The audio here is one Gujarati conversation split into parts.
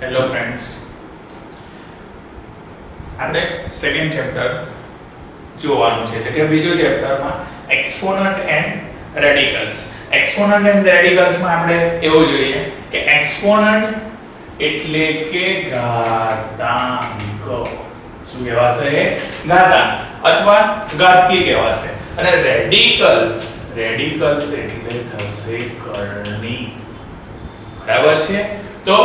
હેલો ફ્રેન્ડ્સ, આપણે સેકન્ડ ચેપ્ટર જોવાનું છે એટલે કે બીજો ચેપ્ટરમાં exponent and radicals. Exponent and રેડિકલ્સમાં આપણે એવું જોઈએ કે એક્સપોનન્ટ એટલે કે ઘાતાંક. શું કહેવાશે? ઘાતાંક અથવા ઘાતકી કહેવાશે. અને રેડિકલ્સ એટલે થશે કરણી. બરાબર છે? તો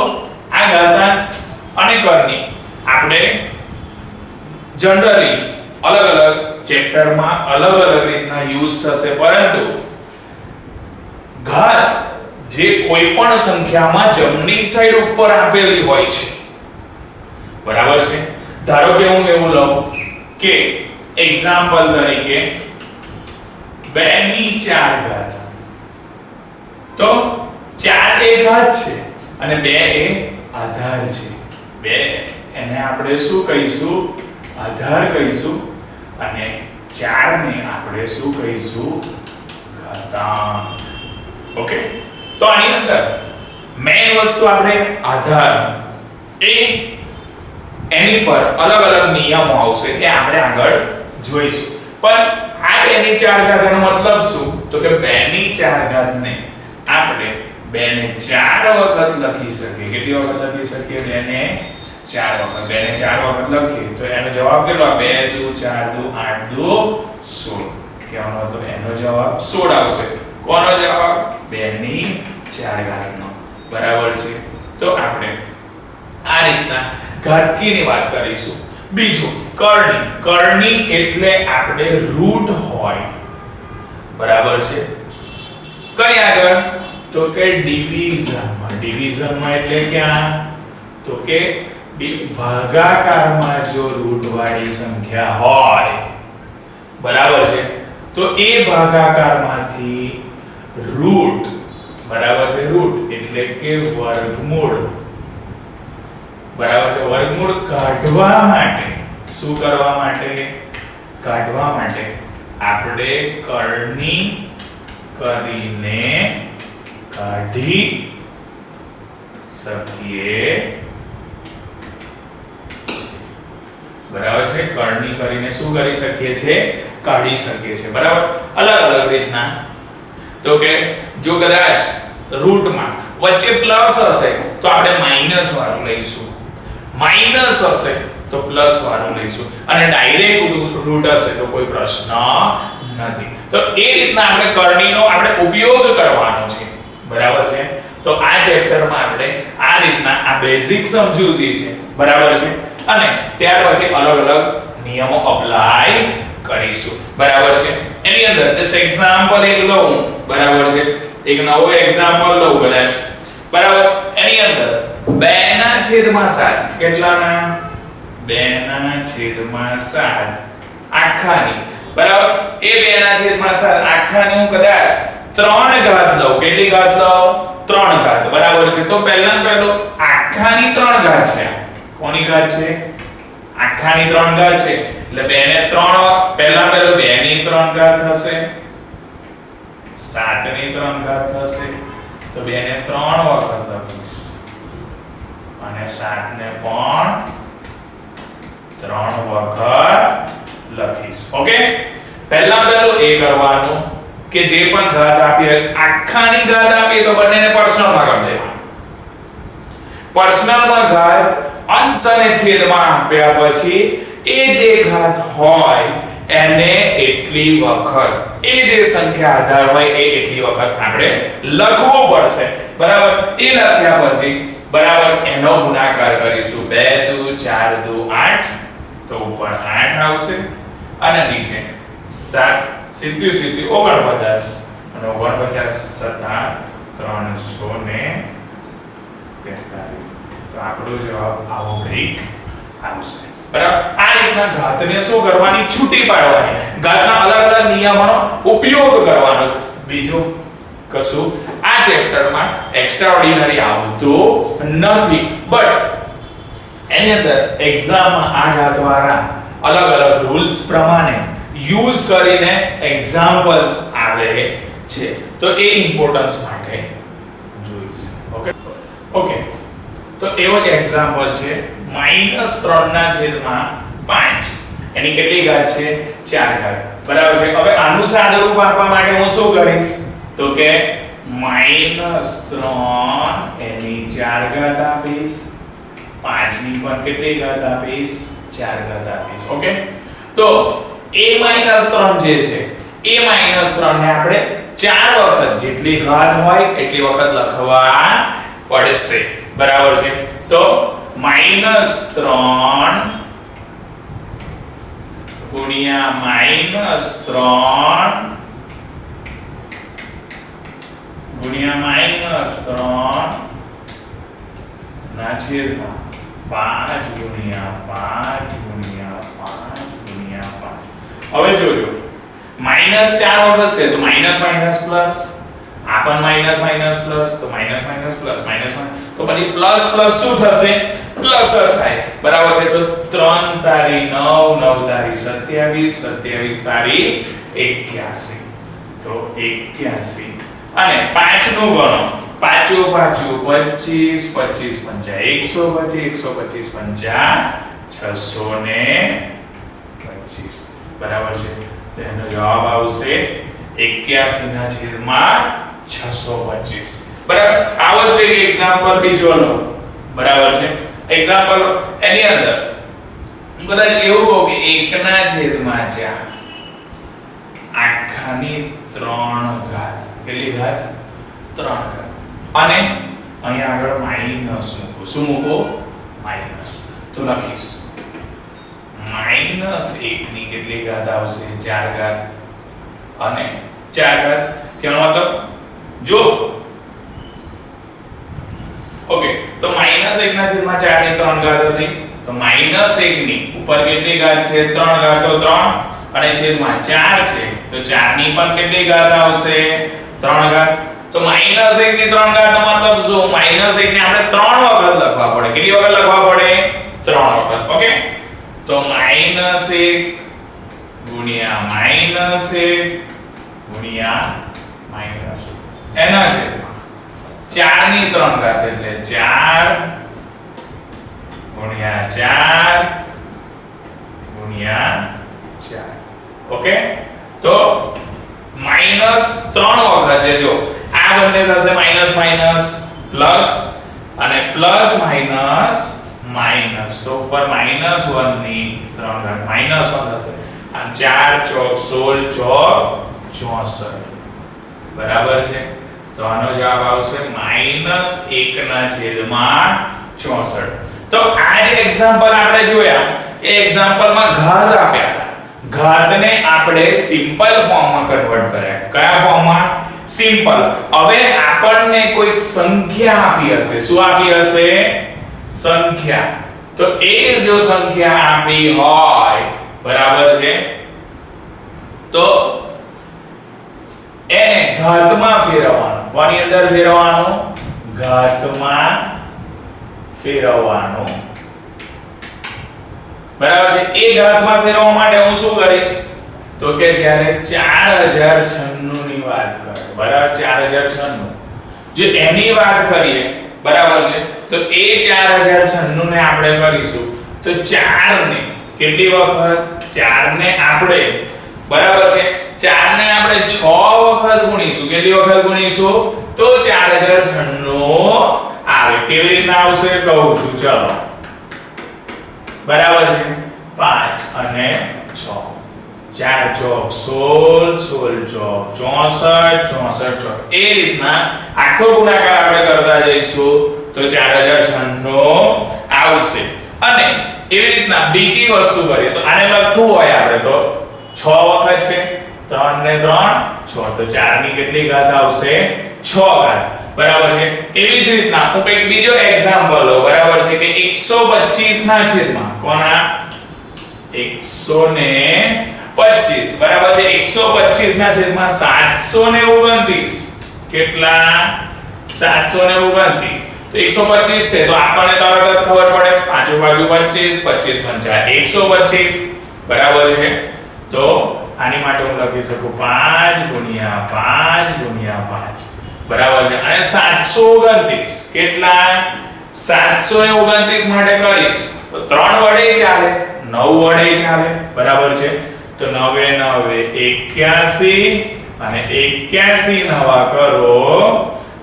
આ ઘાતાંક અને કરણી આપણે જનરલી અલગ અલગ ચેપ્ટરમાં અલગ અલગ રીતના યુઝ થશે, પરંતુ ઘાત જે કોઈ પણ સંખ્યામાં જમણી સાઈડ ઉપર આપેલી હોય છે, બરાબર છે? ધારો કે હું એવું લઉં કે એક્ઝામ્પલ તરીકે 2 ની 4 ઘાત, તો 4 એ ઘાત છે અને 2 એ આધાર છે. 2 એને આપણે શું કહીશું? આધાર કહીશું. અને 4 ને આપણે શું કહીશું? ઘાતાંક. ઓકે, તો આની અંદર મેઈન વસ્તુ આપણે આધાર એની પર અલગ અલગ નિયમો આવશે કે આપણે આગળ જોઈશું. પણ આ 2 ની 4 ઘાત એનો મતલબ શું? તો કે 2 ની 4 ઘાત ને આપણે 2 ને 4 વખત લખી શકીએ. કેટલી વખત લખી શકીએ? 2 ને 4 વખત. 2 ને 4 વખત લખીએ તો એનો જવાબ કેટલો? 2 દુ 4 દુ 8 દુ 16. કહેવાનો મતલબ એનો જવાબ 16 આવશે. કોનો જવાબ? 2 ની 4 ઘાતનો. બરાબર છે? તો આપણે આ રીતના ઘાતકીની વાત કરીશું. બીજું કરણી. કરણી એટલે આપણે રૂટ હોય. બરાબર છે? કઈ આગળ? તો કે ડિવિઝનમાં. ડિવિઝનમાં એટલે ક્યાં? તો કે ભાગાકારમાં જો રૂટ વાળી સંખ્યા હોય, બરાબર છે, તો એ ભાગાકારમાંથી રૂટ, બરાબર છે, રૂટ એટલે કે વર્ગમૂળ, બરાબર છે, વર્ગમૂળ કાઢવા માટે શું કરવા માટે? કાઢવા માટે આપણે કરણી કરીને કાઢી શકીએ. બરાબર છે? કરણી કરીને શું કરી શકીએ છે? કાઢી શકીએ છે. બરાબર? અલગ અલગ રીતના. તો કે જો કદાચ રૂટમાં વચ્ચે પ્લસ હશે તો આપણે માઈનસ વાળું લઈશું, માઈનસ હશે તો પ્લસ વાળું લઈશું, અને ડાયરેક્ટ રૂટ હશે તો કોઈ પ્રશ્ન નથી. તો એ રીતના આપણે કરણીનો આપણે ઉપયોગ કરવાનો છે. બરાબર છે? તો આ ચેપ્ટરમાં આપણે આ રીતના આ બેઝિક સમજૂતી છે. બરાબર છે? અને ત્યાર પછી અલગ અલગ નિયમો અપ્લાય કરીશું. બરાબર છે? એની અંદર જસ્ટ એક્ઝામ્પલ એક લઉં. બરાબર છે? એક નવો એક્ઝામ્પલ લઉં કદાચ. બરાબર? એની અંદર 2 ના છેદમાં 7 કેટલાના? 2 ના છેદમાં 7 આખાની. બરાબર? એ 2 ના છેદમાં 7 આખાની હું કદાચ 3 ઘાત લઉં. કેટલી ઘાત લઉં? 3 ઘાત. બરાબર છે? તો પહેલું આખાની 3 ઘાત છે. કોની ઘાત છે? આખાની 3 ઘાત છે. એટલે 2 ને 3 પહેલું 2 ની 3 ઘાત થશે, 7 ની 3 ઘાત થશે. તો 2 ને 3 વખત લખીશ અને 7 ને પણ 3 વખત લખીશ. ઓકે, પહેલું એ કરવાનું કે જે પણ ઘાત આપી હોય, આખાની ઘાત આપી તો બંનેને પર્સનલમાં કરી દેવાનું. પર્સનલમાં ઘાત અંશ અને છેદમાં આપ્યા પછી એ જે ઘાત હોય એને એટલી વખત, એ જે સંખ્યા આધાર હોય એ એટલી વખત આપણે લખવું પડશે. બરાબર? એ લખ્યા પછી બરાબર એનો ગુણાકાર કરીશું. 2 દુ 4 દુ 8, તો ઉપર 8 આવશે અને નીચે 7 સીધું 49 અને 49 સતા 343. તો આપણો જવાબ આવો કંઈક આવશે. બરાબર? આ રીતના ઘાતને શું કરવાની? છૂટી પાડવાની. ઘાતના અલગ અલગ નિયમોનો ઉપયોગ કરવાનો છે. બીજું કશું આ ચેપ્ટરમાં એક્સ્ટ્રા ઓર્ડિનરી આવતું નથી, બટ એની અંદર એક્ઝામમાં આ ઘાતવાળા અલગ અલગ રૂલ્સ પ્રમાણે યુઝ કરીને એક્ઝામ્પલ્સ આવે છે. તો એ ઇમ્પોર્ટન્સ માટે જોઈશું. Okay, okay. તો એવો જ એક્ઝામ્પલ છે -3 ના છેદમાં 5 એની કેટલી ઘાત છે 4 ઘાત બરાબર છે હવે આનું સાદુરૂપ આપવા માટે હું શું કરીશ તો કે -3 એની 4 ઘાત આપીશ 5 ની પણ કેટલી ઘાત આપીશ 4 ઘાત આપીશ ઓકે તો a - 3 જે છે a - 3 ને આપણે 4 વખત જેટલી ઘાત હોય એટલી વખત લખવા પડશે બરાબર છે તો -3 ગુણ્યા -3 ગુણ્યા -3 ના છેદમાં 5 ગુણ્યા 5 ગુણ્યા 5 ગુણ્યા 5 હવે જોજો -4 વખત છે તો માઈનસ માઈનસ પ્લસ આ પણ માઈનસ માઈનસ પ્લસ તો માઈનસ માઈનસ પ્લસ માઈનસ તો પછી પ્લસ પ્લસ શું થશે પ્લસ જ થાય બરાબર છે તો 3 તારી 9 9 તારી 27 27 તારી 81 તો 81 અને 5 નું ગણો પાછું 25 25 પંચા 125 125 પંચા 625 બરાબર છે તો એનો જવાબ આવશે 81 ના છેદમાં 625 બરાબર આવો જ એક એક્ઝામ્પલ બીજો લો બરાબર છે એક્ઝામ્પલ એની અંદર કદાચ એવું કહો કે 1 ના છેદમાં 4 આખાની 3 ઘાત કેટલી ઘાત 3 ઘાત અને અહીંયા આગળ માઈનસ મૂકો શું મૂકો માઈનસ તો લખીશ -1 ની કેટલી ઘાત આવશે 4 ઘાત અને 4 ઘાત કેનો મતલબ જો ઓકે તો -1 ના છેદમાં 4 ની 3 ઘાત હતી તો -1 ની ઉપર કેટલી ઘાત છે 3 ઘાત તો 3 અને છેદમાં 4 છે તો 4 ની પણ કેટલી ઘાત આવશે 3 ઘાત તો -1 ની 3 ઘાત નો મતલબ શું -1 ને આપણે 3 વખત લખવા પડે કેટલી વખત લખવા પડે 3 વખત ઓકે તો -1 ગુણ્યા -1 ગુણ્યા -1 એના છેદમાં 4 ની 3 ઘાત એટલે 4 ગુણ્યા 4 ગુણ્યા 4 ઓકે તો -3 વખત જે જો આ બંને થશે માઈનસ માઈનસ પ્લસ અને પ્લસ માઈનસ માઈનસ તો ઉપર -1 ની 3 ઘાત -1 થશે અને 4 ચોક 16 ચોક 64 બરાબર છે તો આનો જવાબ આવશે -1 ના છેદમાં 64 તો આ જે એક્ઝામ્પલ આપણે જોયા એ એક્ઝામ્પલમાં ઘાત આપ્યા હતા ઘાતને આપણે સિમ્પલ ફોર્મમાં કન્વર્ટ કર્યા કયા ફોર્મમાં સિમ્પલ હવે આપણને કોઈ સંખ્યા આપી હશે શું આપી હશે સંખ્યા તો એ જો સંખ્યા આપી હોય બરાબર છે તો એને ઘાતમાં ફેરવવાનું કોની અંદર ફેરવવાનું ઘાતમાં ફેરવવાનું બરાબર છે એ ઘાતમાં ફેરવવા માટે હું શું કરીશ તો કે જ્યારે 4096 ની વાત કરે બરાબર 4096 જે એની વાત કરીએ બરાબર છે તો એ 4096 ને આપણે કરીશું તો 4 ને કેટલી વખત 4 ને આપણે બરાબર છે 4 ને આપણે 6 વખત ગુણીશું કેટલી વખત ગુણીશું તો 4096 આવે કેવી રીતના આવશે કહું છું ચલો બરાબર છે 5 અને 6 4 ચોક 16 16 ચોક 64 64 ચોક એ રીતના આખો ગુણાકાર આપણે કરતા જઈશું તો 4096 આવશે અને એવી રીતના બીજી વસ્તુ કરીએ તો આને લખવું હોય આપણે તો 6 વખત છે 3 ને 3 6 તો 4 ની કેટલી ઘાત આવશે 6 ઘાત બરાબર છે એવી જ રીતના હું એક બીજો એક્ઝામ્પલ લઉં બરાબર છે કે 125 ના છેદમાં કોના 125 બરાબર છે 125 ના છેદમાં 729 કેટલા 729 તો 125 છે તો આપણને તરત જ ખબર પડે પાંચો બાજુ 25 25 પંચા 125 બરાબર છે તો આની માટે હું લખી શકું 5 ગુણ્યા 5 ગુણ્યા 5 બરાબર છે અને 729 કેટલા 729 માટે કરીશ તો 3 વડે ચાલે, 9 વડે ચાલે, બરાબર છે. તો 9 9 81 અને 81 નવા કરો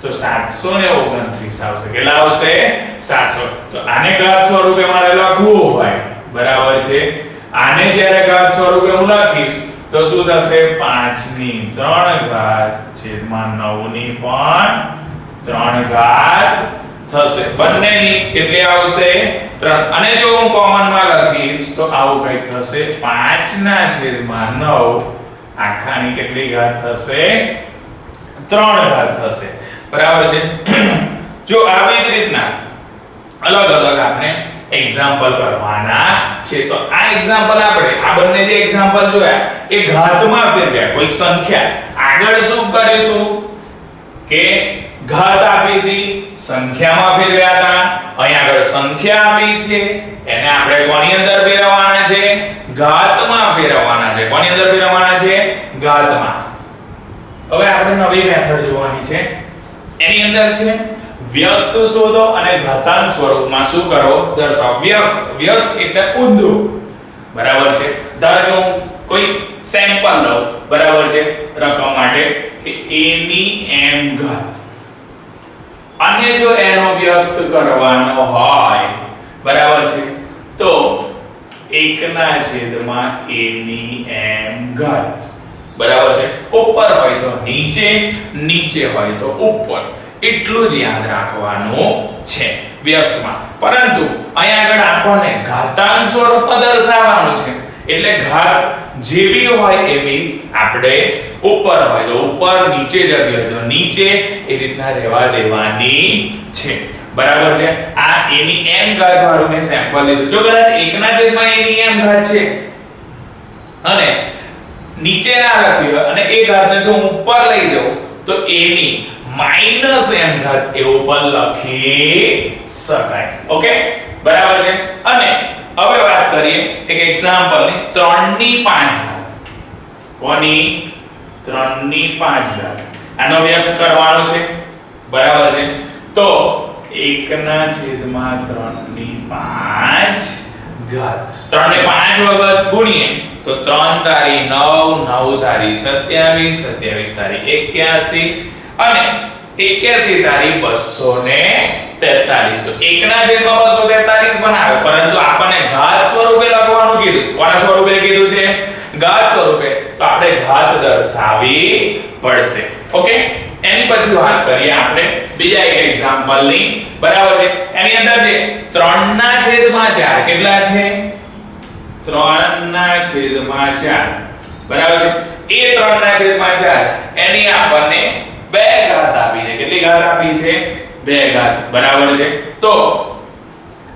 તો 729 આવશે. કેટલા આવશે? 700. તો આને ઘાત સ્વરૂપે મારે લખવું હોય, બરાબર છે. આને જ્યારે ઘાત સ્વરૂપે હું લખીશ તો શું થશે? 5 ની 3 ઘાત છેદમાં 9 ની પણ 3 ઘાત થશે. બંનેની કેટલી આવશે? 3. અને જો હું કોમન માં લખીશ તો આવું કંઈક થશે. 5 ના છેદમાં 9 આખાની કેટલી ઘાત થશે? 3 ઘાત થશે. બરાબર છે. જો આવી જ રીતના અલગ અલગ આપણે એક્ઝામ્પલ કરવાના છે. તો આ એક્ઝામ્પલ આપણે આ બંને જે એક્ઝામ્પલ જોયા એ ઘાતમાં ફેરવ્યા. કોઈક સંખ્યા આગળ શું કર્યું હતું કે ઘાત આપી હતી, સંખ્યામાં ફેરવ્યા હતા. અહીં આગળ સંખ્યા આપી છે, એને આપણે કોની અંદર ફેરવવાના છે? ઘાતમાં ફેરવવાના છે. કોની અંદર ફેરવવાના છે? ઘાતમાં. હવે આપણે નવી મેથડ જોવાની છે. એની અંદર છે વ્યસ્ત શોધો અને ઘાતાંક સ્વરૂપમાં શું કરો? દર્શાવો. વ્યસ્ત એટલે ઊંધું, બરાબર છે. ધારો કે હું કોઈ સેમ્પલ લઉં, બરાબર છે, રકમ માટે કે a ની m ઘાત, અને જો એનો વ્યસ્ત કરવાનો હોય, બરાબર છે, તો 1 ના છેદમાં a ની m ઘાત, બરાબર છે. ઉપર હોય તો નીચે, નીચે હોય તો ઉપર, એટલું જ યાદ રાખવાનું છે વ્યસ્તમાં. પરંતુ અહીં આગળ આપણને ઘાતાંક સ્વરૂપમાં દર્શાવવાનું છે, એટલે ઘાત જેવી હોય એવી આપણે ઉપર હોય તો ઉપર, નીચે જતી હોય તો નીચે, એ રીતના રહેવા દેવાની છે, બરાબર છે. આ a ની m ઘાત વાળું મેં સેમ્પલ લીધું. જો કદાચ 1 ના છેદમાં a ની m ઘાત છે અને નીચે ના લખ્યું હોય અને એ ઘાતને જો હું ઉપર લઈ જાઉં તો a ની માઈનસ m ઘાત એવું પણ લખી શકાય. ઓકે, બરાબર છે. અને હવે વાત કરીએ એક એક્ઝામ્પલ ની. 3 ની 5 ઘાત. કોની? 3 ની 5 ઘાત. આનો વ્યસ્ત કરવાનો છે, બરાબર છે. તો 1 ના છેદમાં 3 ની 5 ઘાત. 3 ને 5 વખત ગુણીએ તો 3 તારી 9, 9 તારી 27, 27 તારી 81 અને 81 તારી 243. તો 1 ના છેદમાં 243 બનાવે, પરંતુ આપણને ઘાત સ્વરૂપે લખવાનું કીધું. કોના સ્વરૂપે કીધું છે? ઘાત સ્વરૂપે. તો આપણે ઘાત દર્શાવવી પડશે. ઓકે, એની પછી વાત કરીએ આપણે બીજા એક એક્ઝામ્પલ ની, બરાબર છે. એની અંદર છે 3 ના છેદમાં 4. કેટલા છે? 3 ના છેદમાં 4, બરાબર છે. એ 3 ના છેદમાં 4 એની આપણને 2 ઘાત આપી છે. કેટલી ઘાત આપી છે? 2 ઘાત, બરાબર છે. તો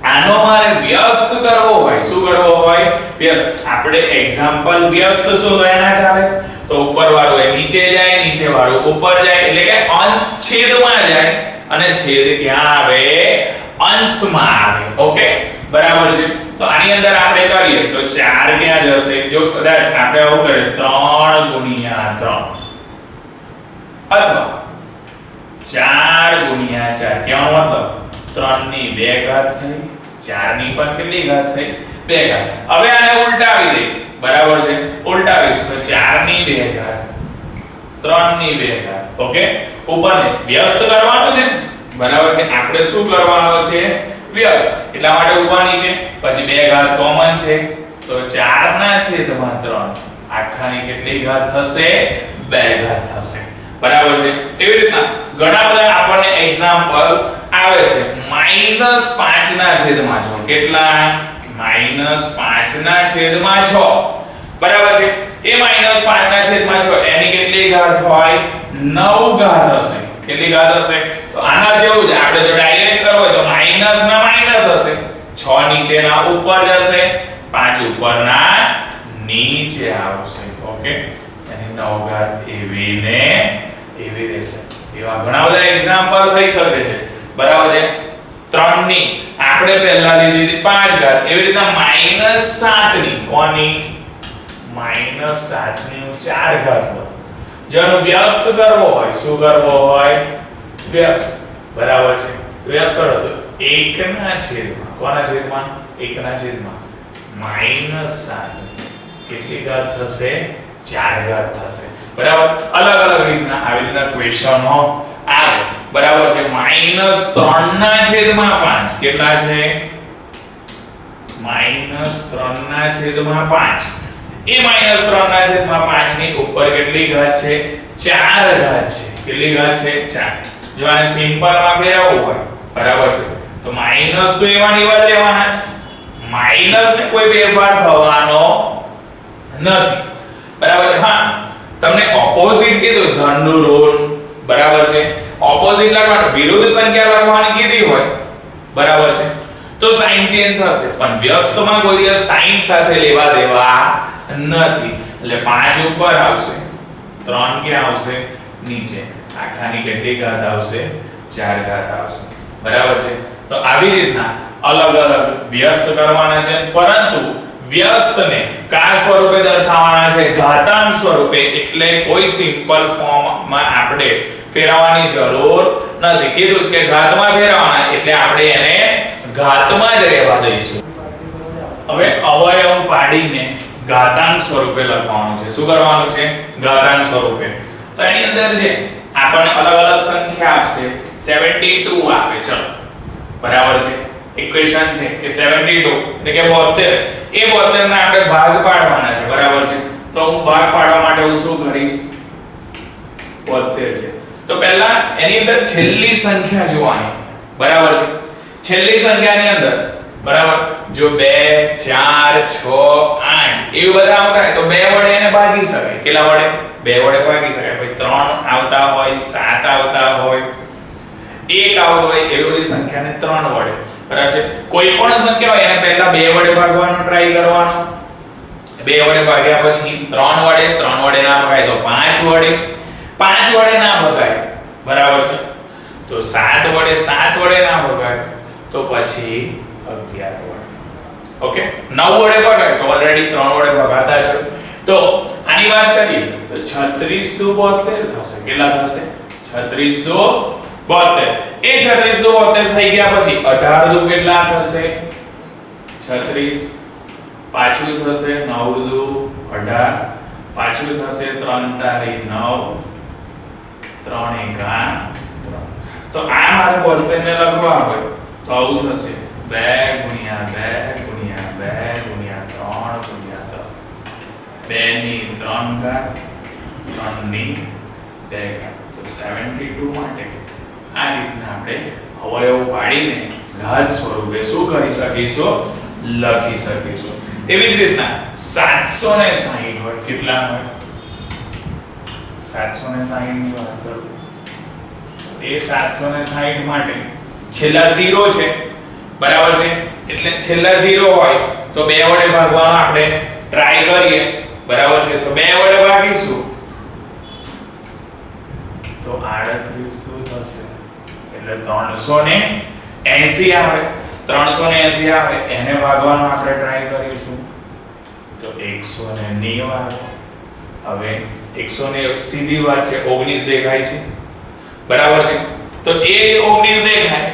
આનો મારે વ્યસ્ત કરવો હોય, શું કરવો હોય? વ્યસ્ત. આપણે એક્ઝામ્પલ વ્યસ્ત શોધવાના ચાલે છે. તો ઉપર વાળું એ નીચે જાય, નીચે વાળું ઉપર જાય, એટલે કે અંશ છેદમાં જાય અને છેદ ક્યાં આવે? અંશમાં આવે. ઓકે, બરાબર છે. તો આની અંદર આપણે કરીએ તો 4 ક્યાં જશે? જો કદાચ આપણે આવું કરીએ 3 ગુણ્યા 3 અથવા 4 ગુણ્યા 4, કેનો મતલબ 3 ની 2 ઘાત થઈ, 4 ની પણ કેટલી ઘાત થઈ? 2 ઘાત. હવે આને ઉલટાવી દઈશ, બરાબર છે. ઉલટાવીશ તો 4 ની 2 ઘાત, 3 ની 2 ઘાત. ઓકે, ઉપરને વ્યસ્ત કરવાનું છે, બરાબર છે. આપણે શું કરવાનો છે? વ્યસ્ત. એટલા માટે ઉપર નીચે, પછી 2 ઘાત કોમન છે તો 4 ના છેદમાં 3 આખાની કેટલી ઘાત થશે? 2 ઘાત થશે, બરાબર છે. એવી રીતના ઘણા બધા આપણને એક્ઝામ્પલ આવે છે. -5 ના છેદમાં 6. કેટલા? -5 ના છેદમાં 6, બરાબર છે. એ -5 ના છેદમાં 6 એની કેટલી ઘાત હોય? 9 ઘાત હશે. કેટલી ઘાત હશે? તો આના જેવું જ આપણે જો ડાયરેક્ટ કરવો હોય તો માઈનસ ના માઈનસ હશે, 6 નીચેના ઉપર જશે, 5 ઉપરના નીચે આવશે. ઓકે, એની 9 ઘાત એવી ને એવી રહેશે. એવા ઘણા બધા એક્ઝામ્પલ થઈ શકે છે, બરાબર છે. 3 ની આપણે પહેલા લીધી હતી 5 ઘાત, એવી રીતના -7 ની. કોની? -7 ની 4 ઘાત હોય. જેનો વ્યસ્ત કરવો હોય, શું કરવો હોય? વ્યસ્ત, બરાબર છે. વ્યસ્ત કરો તો એકના છેદમાં કોના છેદમાં એકના છેદમાં -7 કેટલી ઘાત થશે 4 ઘાત થશે બરાબર અલગ અલગ રીતના આવી રીતના ક્વેશ્ચનો આવે બરાબર છે -3 ના છેદમાં 5 કેટલા છે -3 ના છેદમાં 5 એ -3 ના છેદમાં 5 ની ઉપર કેટલી ઘાત છે 4 ઘાત છે કેટલી ઘાત છે 4 જો આને સિમ્પલ માં ફેરવવું હોય બરાબર છે તો માઈનસ તો એવા ની વાત રહેવાના છે માઈનસ ને કોઈ ફેરફાર થવાનો નથી બરાબર હા તમને ઓપોઝિટ કીધું ધનનું ઋણ બરાબર છે ઓપોઝિટ લખવાનું વિરુદ્ધ સંખ્યા લખવાની કીધી હોય બરાબર છે તો સાઈન ચેન્જ થશે પણ વ્યસ્તમાં કોઈ દિવસ સાઈન સાથે લેવા દેવા નથી એટલે 5 ઉપર આવશે 3 ક્યાં આવશે નીચે આખાની કેટલી ઘાત આવશે 4 ઘાત આવશે બરાબર છે તો આવી રીતના અલગ અલગ વ્યસ્ત કરવાના છે પરંતુ વ્યસ્તને કયા સ્વરૂપે દર્શાવવાના છે ઘાતાંક સ્વરૂપે એટલે કોઈ સિમ્પલ ફોર્મમાં આપણે ફેરવવાની જરૂર નથી કીધું કે ઘાતમાં ફેરવવાના એટલે આપણે એને ઘાતમાં જ રહેવા દઈશું હવે અવયવ પાડીને ઘાતાંક સ્વરૂપે લખવાનું છે શું કરવાનું છે ઘાતાંક સ્વરૂપે તો એની અંદર છે આપણને અલગ અલગ સંખ્યા આપશે 72 આપે ચલો બરાબર છે ઇક્વેશન છે કે 72 એટલે કે 72 એ 72 ને આપણે ભાગ પાડવાના છે બરાબર છે તો હું ભાગ પાડવા માટે હું શું કરીશ 72 છે તો પહેલા એની અંદર છેલ્લી સંખ્યા જોવાની બરાબર છે છેલ્લી સંખ્યાની અંદર બરાબર જો 2 4 6 8 એ બધા આવતા હોય તો 2 વડે એને ભાગી શકાય કેટલા વડે 2 વડે ભાગી શકાય ભાઈ 3 આવતા હોય 7 આવતા હોય 1 આવતો હોય એવી બધી સંખ્યાને 3 વડે બરાબર છે કોઈ પણ સંખ્યા હોય એને પહેલા 2 વડે ભાગવાનો ટ્રાય કરવાનો 2 વડે ભાગ્યા પછી 3 વડે ના ભગાય તો 5 વડે ના ભગાય બરાબર છે તો 7 વડે ના ભગાય તો પછી 11 વડે ઓકે 9 વડે ભગાય તો ઓલરેડી 3 વડે ભગાતા જ તો આની વાત કરીએ તો 36 દુ 72 થશે કેટલા થશે 36 દુ 72 એ 36 દુ 72 થઈ ગયા પછી 18 દુ કેટલા થશે 36 પાછું થશે 9 દુ 18 પાછું થશે 3 તારી 9 3 એકા 3 તો આ મારે 72 ને લખવા હોય તો આવું થશે 2 ગુણ્યા 2 ગુણ્યા 2 ગુણ્યા 3 ગુણ્યા 3 2 ની 3 ઘાત 3 ની 2 ઘાત તો 72 માટે આ રીતના આપણે અવયવ પાડીને ઘાત સ્વરૂપે શું કરી શકીશું લખી શકીશું એવી જ રીતના 760 હોય કેટલા હોય 760 ની વાત કરું એ 760 માટે છેલ્લા 0 છે બરાબર છે એટલે છેલ્લા 0 હોય તો 2 વડે ભાગવાનો આપણે ટ્રાય કરીએ બરાબર છે તો 2 વડે ભાગીશું તો 38 થશે એટલે 380 આવે 380 આવે એને ભાગવાનો આપણે ટ્રાય કરીશું તો 190 આવે હવે 190 સીધી વાત છે 19 દેખાય છે બરાબર છે તો એ 19 દેખાય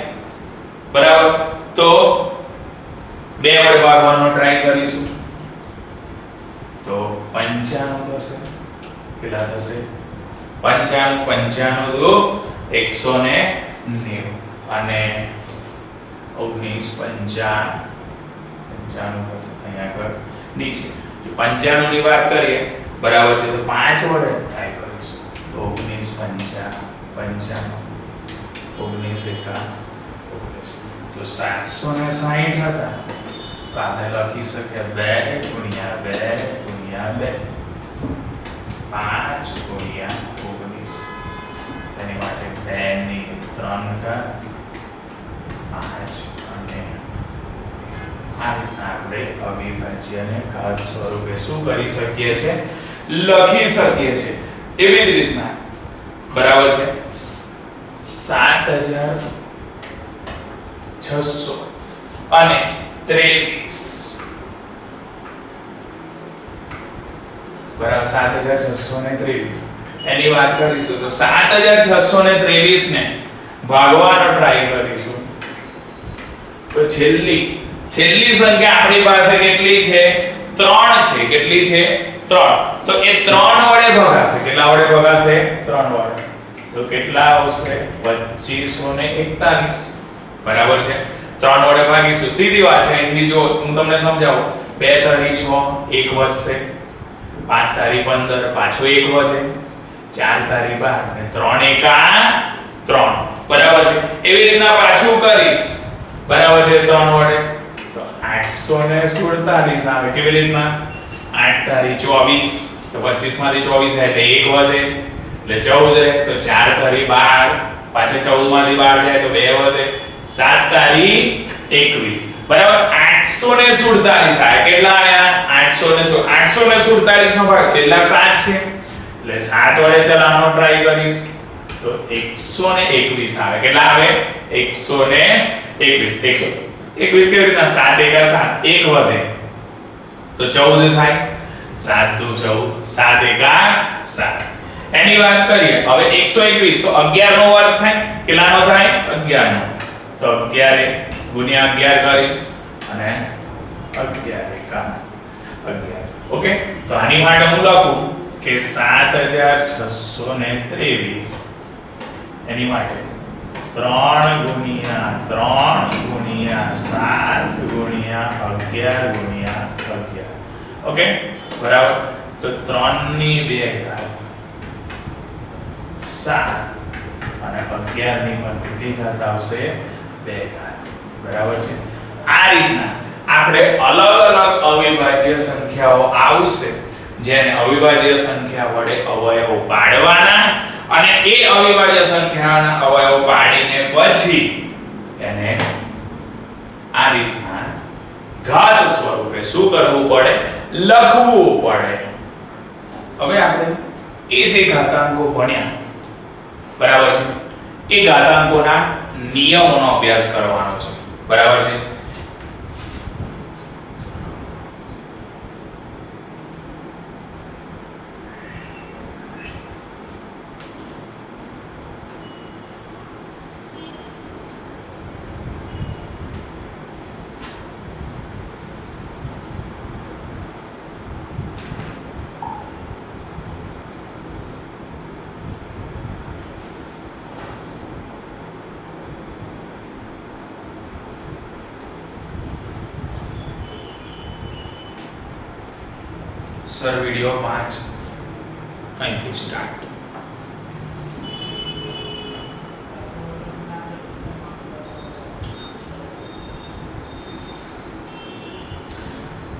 બરાબર તો 2 વડે ભાગવાનો ટ્રાય કરીશું તો 95 થશે કેટલા થશે 95 દુ 190 અને 19 55 થશે અહીંયા આગળ નીચે જો 95 ની વાત કરીએ બરાબર છે તો 5 વડે ટ્રાય કરીશું તો 19 55 19 એકા 19 તો 760 હતા તો આપણે લખી શકીએ 2 ગુણ્યા 2 ગુણ્યા 2 5 ગુણ્યા 19 તેની માટે 2 ની 3 ઘાત 5 અને આ રીતના આપણે અવિભાજ્યને ઘાત સ્વરૂપે શું કરી શકીએ છે લખી શકીએ છે એવી જ રીતના બરાબર છે 7600 અને 23 બરાબર 7623 એની વાત કરીશું તો 7623 ને ભાગવાનો ટ્રાય કરીશું તો છેલ્લી સંખ્યા આપણી પાસે કેટલી છે 3 છે કેટલી છે 3 તો એ 3 વડે ભગાશે કેટલા વડે ભગાશે 3 વડે તો કેટલા આવશે 2541 બરાબર છે 3 વડે ભાગીશું સીધી વાત છે અહીંથી જો હું તમને સમજાવું 2 તારી 6 1 વધશે 5 તારી 15 પાછો 1 વધે 4 તારી 12 અને 3 એકા 3 બરાબર છે એવી રીતના પાછું કરીશ બરાબર છે 3 વડે તો 847 આવે કેવી રીતના 8 તારી 24 તો 25 માંથી 24 એટલે 1 વધે એટલે 14 રહે તો 4 તારી 12 પાછે 14 માંથી 12 જાય તો 2 વધે 7 તારી 21 બરાબર 847 આવે કેટલા આયા 847 નો ભાગ છેલ્લા 7 છે એટલે 7 વડે ચલાવવાનો ટ્રાય કરીશ તો 121 આવે કેટલા આવે 121 કેવી રીતના 7 એકા 7 1 વધે તો 14 થાય 7 દુ 14 7 એકા 7 એની વાત કરીએ હવે 121 તો 11 નો વર્ગ થાય કેટલાનો થાય 11 નો તો 11 ગુણ્યા 11 કરીશ અને 11 એકા 11 ઓકે તો આની માટે હું લખું કે 7623 એની માટે 3 ગુણ્યા 3 ગુણ્યા 7 ગુણ્યા 11 ગુણ્યા 11 ઓકે બરાબર તો 3 ની 2 ઘાત 7 અને 11 ની પણ કેટલી ઘાત આવશે 2 ઘાત બરાબર છે આ રીતના આપણે અલગ અલગ અવિભાજ્ય સંખ્યાઓ આવશે જેને અવિભાજ્ય સંખ્યા વડે અવયવો પાડવાના અને એ અવિભાજ્ય સંખ્યાના અવયવો પાડીને પછી એને આ રીતના ઘાત સ્વરૂપે શું કરવું પડે લખવું પડે હવે આપણે એ જે ઘાતાંકો ભણ્યા બરાબર છે એ ઘાતાંકોના નિયમોનો અભ્યાસ કરવાનો છે બરાબર છે સર વિડિયો 5 અહીંથી સ્ટાર્ટ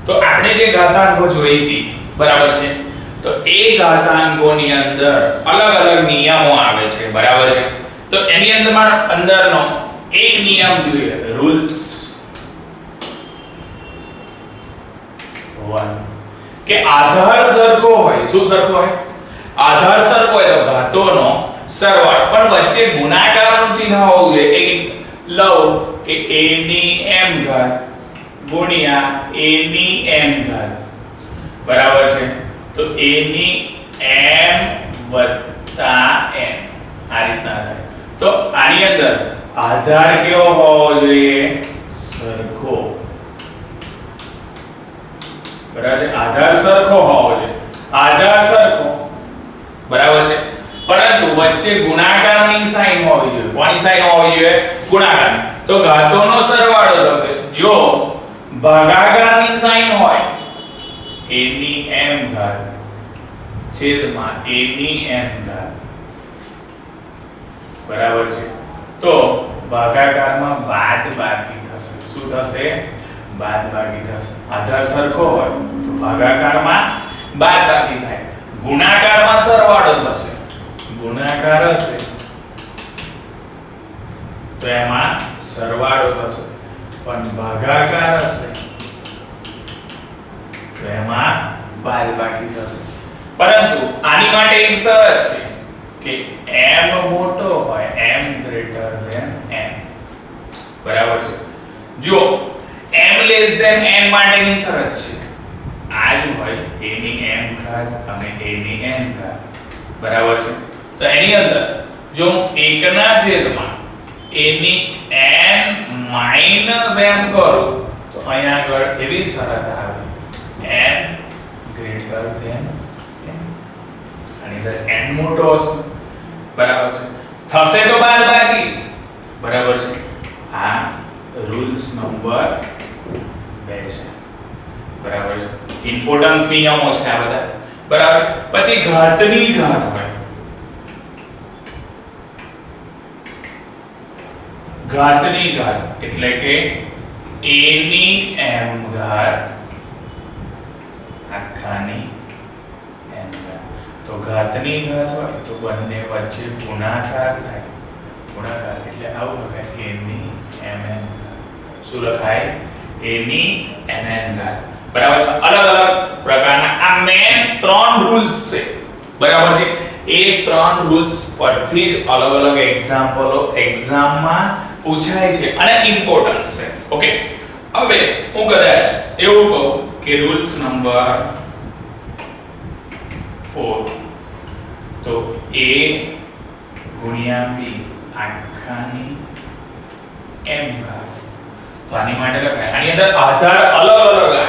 તો આપણે જે ઘાતાંકો જોઈ હતી બરાબર છે તો એ ઘાતાંકોની અંદર અલગ અલગ નિયમો આવે છે બરાબર છે તો એની અંદરનો એક નિયમ જોઈએ રૂલ્સ 1 કે આધાર સરખો હોય શું સરખો હોય આધાર સરખો હોય તો ઘાતોનો સરવાળો પણ વચ્ચે ગુણાકારનું ચિહ્ન હોવું જોઈએ એક લવ કે a ની m ઘાત ગુણ્યા a ની n ઘાત બરાબર છે તો a ની m વત્તા n આ રીતના થાય તો આની અંદર આધાર કેવો હોવો જોઈએ સરખો બરાબર છે આધાર સરખો હોવો જોઈએ આધાર સરખો બરાબર છે પરંતુ વચ્ચે ગુણાકારની સાઇન હોવી જોઈએ કોની સાઇન હોવી જોઈએ ગુણાકારની તો ઘાતોનો સરવાળો થશે જો ભાગાકારની સાઇન હોય a ની m ઘાત છેદમાં a ની n ઘાત બરાબર છે તો ભાગાકારમાં બાદબાકી થશે શું થશે બાદબાકી થશે આધાર સરખો હોય તો ભાગાકારમાં બાદબાકી થાય ગુણાકારમાં સરવાળો થશે ગુણાકાર હશે તો એમાં સરવાળો થશે પણ ભાગાકાર હશે તો એમાં બાદબાકી થશે પરંતુ આની માટે એક શરત છે કે m મોટો હોય m ગ્રેટર ધેન n બરાબર છે જો m લેસ ધેન n માટેની શરત છે આ જ હોય a ની m ઘાત અને a ની n ઘાત બરાબર છે તો એની અંદર જો હું 1 ના છેદમાં a ની n માઈનસ m કરું તો અહીંયા આગળ એવી શરત આવે n ગ્રેટર ધેન n, આની અંદર n મોટો હશે, બરાબર છે, થશે તો બાદબાકી, બરાબર છે. આ રૂલ્સ નંબર 2 છે, બરાબર છે. ઇમ્પોર્ટન્સ નિયમો છે આ બધા, બરાબર. પછી ઘાતની ઘાત હોય, ઘાતની ઘાત એટલે કે a ની m ઘાત આખાની n ઘાત. તો ઘાતની ઘાત હોય તો બંને વચ્ચે ગુણાકાર થાય, ગુણાકાર એટલે આવું લખાય a ની mn ઘાત. શું લખાય? a ની mn ઘાત, બરાબર છે. અલગ અલગ પ્રકારના આ મેન 3 રૂલ્સ છે, બરાબર છે. એ 3 રૂલ્સ પરથી જ અલગ અલગ એક્ઝામ્પલો એક્ઝામમાં પૂછાય છે અને ઇમ્પોર્ટન્સ છે. ઓકે, હવે હું કદાચ એવું કહું કે રૂલ્સ નંબર 4 તો a ગુણ્યા b આખાની m ઘાત. તો આની માટે લખાય, આની અંદર આધાર અલગ અલગ આવે,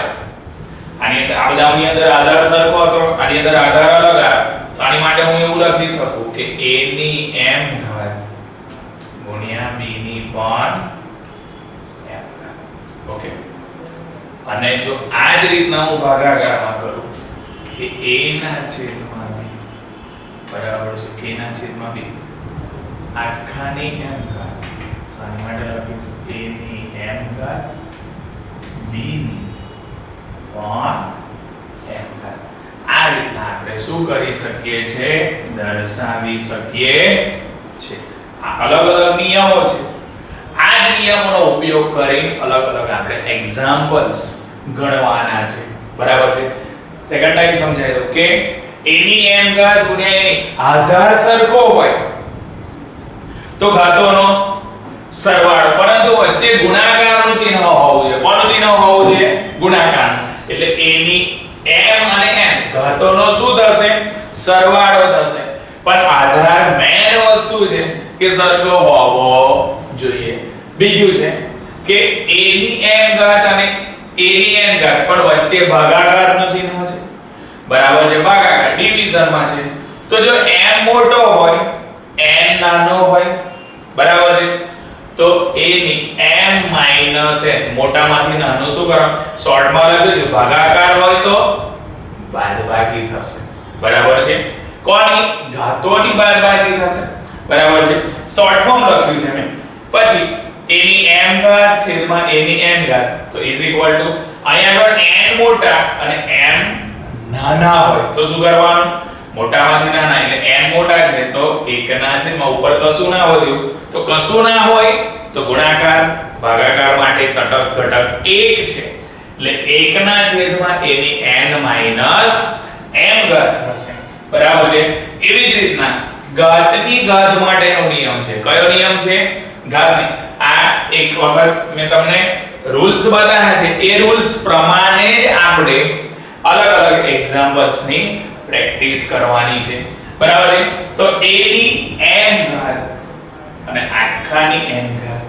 આની અંદર આ બધાની અંદર આધાર સરખો હતો, આની અંદર આધાર અલગ આવે. તો આની માટે હું એવું લખી શકું કે a ની m ઘાત ગુણ્યા b ની પણ m ઘાત. ઓકે, અને જો આ જ રીતના હું ભાગાકારમાં કરું કે a ના છેદમાં b, બરાબર છે, a ના છેદમાં b આખાની m ઘાત. તો આની માટે લખીશ a ની m ઘાત b ની પણ m ઘાત. આ રીતના આપણે શું કરી શકીએ છે? દર્શાવી શકીએ છે. આ અલગ અલગ નિયમો છે. આ જ નિયમોનો ઉપયોગ કરી અલગ અલગ આપણે એક્ઝામ્પલ્સ ગણવાના છે, બરાબર છે. સેકન્ડ ટાઈમ સમજાય દો કે a ની m ઘાત ગુણ્યા a ની આધાર સરખો હોય તો ઘાતોનો સરવાળો, પરંતુ વચ્ચે ગુણાકારનું ચિહ્ન હોવું જોઈએ. કોનું ચિહ્ન હોવું જોઈએ? ગુણાકારનું. એટલે a ની m અને n ઘાતોનો શું થશે? સરવાળો થશે. પણ આધાર મેન વસ્તુ છે કે સરખો હોવો જોઈએ. બીજું છે કે a ની m ઘાત અને a ની n ઘાત પણ વચ્ચે ભાગાકારનું ચિહ્ન છે, બરાબર છે, ભાગાકાર ડિવિઝનમાં છે. તો જો m મોટો હોય n નાનો હોય, બરાબર છે, તો a ની m માઈનસ n મોટામાંથી નાનું શું કરવાનું? શોર્ટમાં લખ્યું છે ભાગાકાર હોય તો બાદબાકી થશે, બરાબર છે. કોની? ઘાતોની બાદબાકી થશે, બરાબર છે. શોર્ટ ફોર્મ લખ્યું છે મેં. પછી a ની m ઘાત છેદમાં a ની n ઘાત તો ઇઝ ઇક્વલ ટુ અહીંયા આગળ n મોટા અને m નાના હોય તો શું કરવાનું? મોટામાંથી નાના એટલે n મોટા છે તો 1 ના છેદમાં ઉપર કશું ના વધ્યું, તો કશું ના હોય તો ગુણાકાર ભાગાકાર માટે તટસ્થ ઘટક 1 છે એટલે 1 ના છેદમાં a ની n માઈનસ m ઘાત થશે, બરાબર છે. એવી જ રીતના ઘાતની ઘાત માટેનો નિયમ છે. કયો નિયમ છે? ઘાતની. આ એક વખત મેં તમને રૂલ્સ બતાવ્યા છે, એ રૂલ્સ પ્રમાણે જ આપણે અલગ અલગ એક્ઝામ્પલ્સ ની પ્રેક્ટિસ કરવાની છે, બરાબર છે. તો a ની m ઘાત અને આખાની n ઘાત,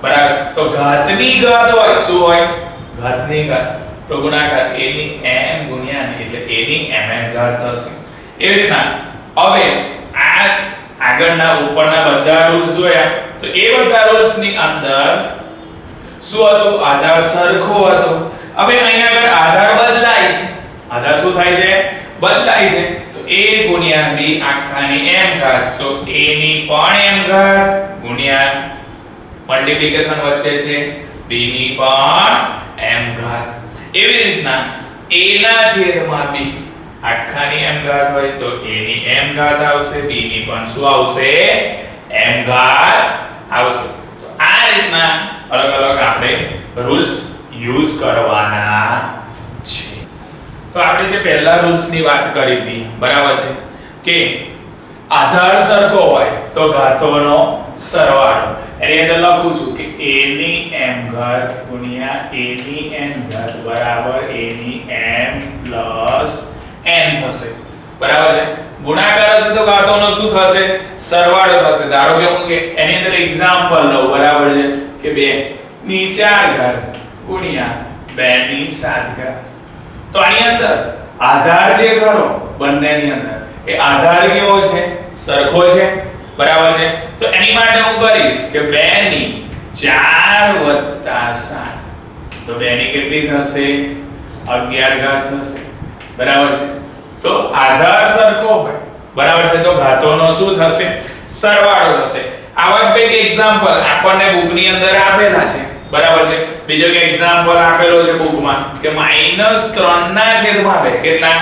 બરાબર. તો ઘાતની ઘાત હોય શું હોય? ઘાતની ઘાત તો ગુણાકાર a ની m ગુણ્યા n એટલે a ની mn ઘાત થશે. એવી રીતના હવે આ આગળના ઉપરના બધા રૂલ્સ જોયા તો એ બધા રૂલ્સ ની અંદર શું હતું? આધાર સરખો હતો. હવે અહીંયા આગળ આધાર બદલાય છે. આધાર શું થાય છે? બદલાય છે. તો a ગુણ્યા b આખાની m ઘાત તો a ની પણ m ઘાત ગુણ્યા મલ્ટીપ્લિકેશન વચ્ચે છે b ની પણ m ઘાત. એવી રીતના a ના છેદમાં b આખાની m ઘાત હોય તો a ની m ઘાત આવશે, b ની પણ શું આવશે? m ઘાત આવશે. તો આ રીતના અલગ અલગ આપણે રૂલ્સ યુઝ કરવાના છે. તો આપણે જે પહેલા રૂલ્સ ની વાત કરી હતી, બરાબર છે, કે આધાર સરખો હોય તો ઘાતોનો સરવાળો. એની અંદર લખું છું કે a ની m ઘાત ગુણ્યા a ની n ઘાત બરાબર a ની m પ્લસ n થશે, બરાબર છે. ગુણાકાર હશે તો ઘાતોનો શું થશે? સરવાળો થશે. ધારો કે હું કે એની અંદર એક્ઝામ્પલ લઉં, બરાબર છે, કે 2 ની 4 ઘાત ગુણ્યા 2 ની 7 ઘાત. તો આની અંદર આધાર જે ખરો બંનેની અંદર એ આધાર કેવો છે? સરખો છે. બરાબર છે. તો એની માટે હું કરીશ કે 2 ની 4 + 7. તો 2 ની કેટલી થશે? 11 ઘાત થશે. બરાબર છે. તો આધાર સરખો હોય, બરાબર છે, તો ઘાતોનો શું થશે? સરવાળો થશે. આવા જ કંઈક એક્ઝામ્પલ આપણને બુકની અંદર આપેલા છે. બરાબર છે. બીજો કે એક્ઝામ્પલ આપેલો છે બુકમાં કે -3/2 કેટલા?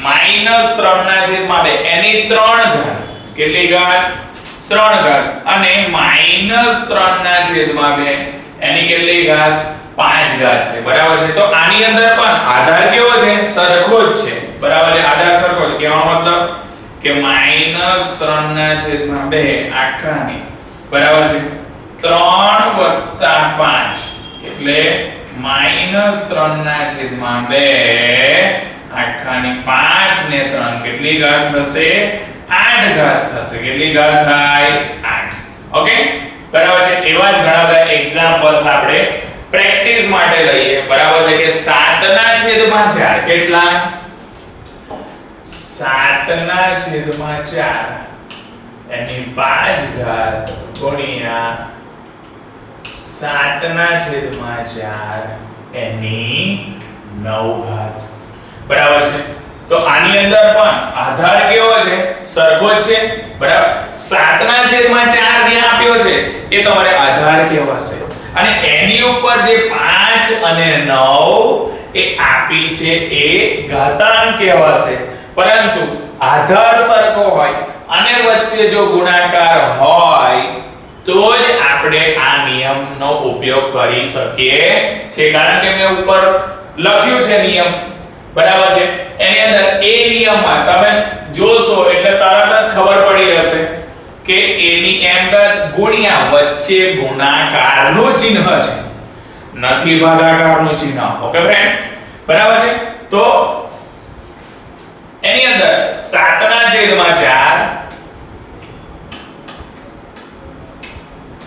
-3/2 એની 3 ઘાત. કેટલી ઘાત? 3 ઘાત. અને -3/2 એની કેટલી ઘાત? 5 ઘાત છે. બરાબર છે. તો આની અંદર પણ આધાર કેવો છે? સરખો જ છે. બરાબર છે. આધાર સરખો છે. કહેવાનો મતલબ કે -3/2 આખાની બરાબર છે 3 + 5 એટલે -3/2 આખાની 5 ને 3 કેટલી ઘાત થશે? 8 ઘાત થશે. કેટલી ઘાત થાય? 8. ઓકે, બરાબર છે. એવા જ ઘણા બધા એક્ઝામ્પલ્સ આપણે પ્રેક્ટિસ માટે લઈએ. બરાબર છે કે 7/4 કેટલા? 7/4 એની 5 ઘાત ગુણ્યા 7/4 એની 9 ઘાત. બરાબર છે. તો આની અંદર પણ આધાર કેવો છે? સરખો જ છે. બરાબર. 7/4 જે આપ્યો છે એ તમારે આધાર કહેવાશે. અને એની ઉપર જે 5 અને 9 એ આપી છે એ ઘાતાંક કહેવાશે. પરંતુ આધાર સરખો હોય અને વચ્ચે જો ગુણાકાર હોય તો જ આપણે આ નિયમનો ઉપયોગ કરી શકીએ છીએ. કારણ કે મેં ઉપર લખ્યું છે નિયમ. બરાબર છે. એની અંદર એ નિયમમાં તમે જોશો એટલે તરત જ ખબર પડી જશે કે a ની m ઘાત ગુણ્યા વચ્ચે ગુણાકારનું ચિહ્ન છે, નથી ભાગાકારનું ચિહ્ન. ઓકે ફ્રેન્ડ્સ, બરાબર છે. તો એની અંદર 7/4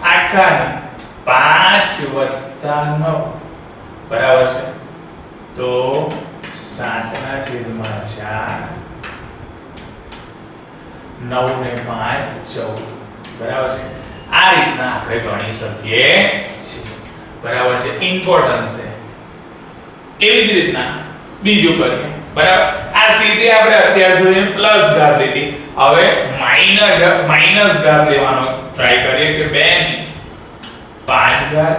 આખાની 5 + 9 બરાબર છે. તો 7/4 9 ને 5 14 બરાબર છે. આ રીતના આપણે ગણી શકીએ છીએ. બરાબર છે. ઇમ્પોર્ટન્સ છે. એવી જ રીતના બીજું કરીએ. બરાબર. આ સીધી આપણે અત્યાર સુધી પ્લસ ઘાત લીધી. હવે માઈનસ ઘાત લેવાનો ટ્રાય કરીએ કે 2 ની 5 ઘાત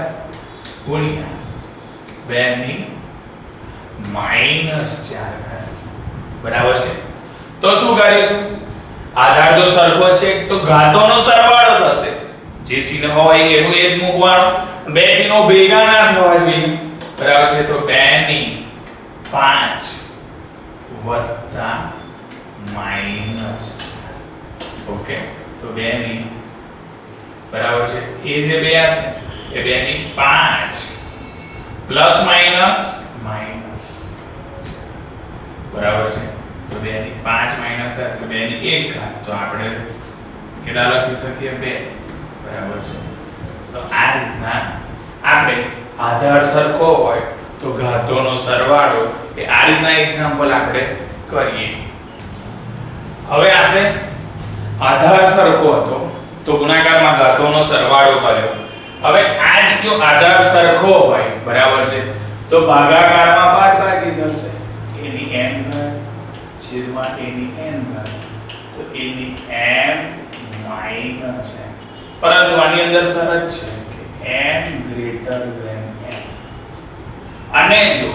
ગુણ્યા 2 ની -4 ઘાત. બરાબર છે. તો શું કરીશું? આધાર તો સરખો છે તો ઘાતોનો સરવાળો થશે. જે ચિહ્ન હોય એનું એ જ મૂકવાનું. બે ચિહ્નો ભેગા ના થવા જોઈએ. બરાબર છે. તો 2 ની 5 વત્તા માઈનસ. ઓકે, તો 2 ની બરાબર છે એ જે બે હશે એ 2 ની 5 પ્લસ માઈનસ માઈનસ. બરાબર છે. તો 2 ની 5 માઈનસ એટલે 2 ની 1 ઘાત. તો આપણે કેટલા લખી શકીએ? 2. બરાબર છે. તો આ રીતના આપણે આધાર સરખો હોય તો ઘાતોનો સરવાળો એ આ રીતના એક્ઝામ્પલ આપણે કરીએ. હવે આપણે આધાર સરખો હતો તો ગુણાકારમાં ઘાતોનો સરવાળો કર્યો. હવે આ જ જો આધાર સરખો હોય બરાબર છે તો ભાગાકારમાં બાદબાકી થશે. એની m ઘાત છેદમાં એની n ઘાત. તો એની m માઈનસ n. પરંતુ આની અંદર શરત છે કે n ગ્રેટર ધેન n. અને જો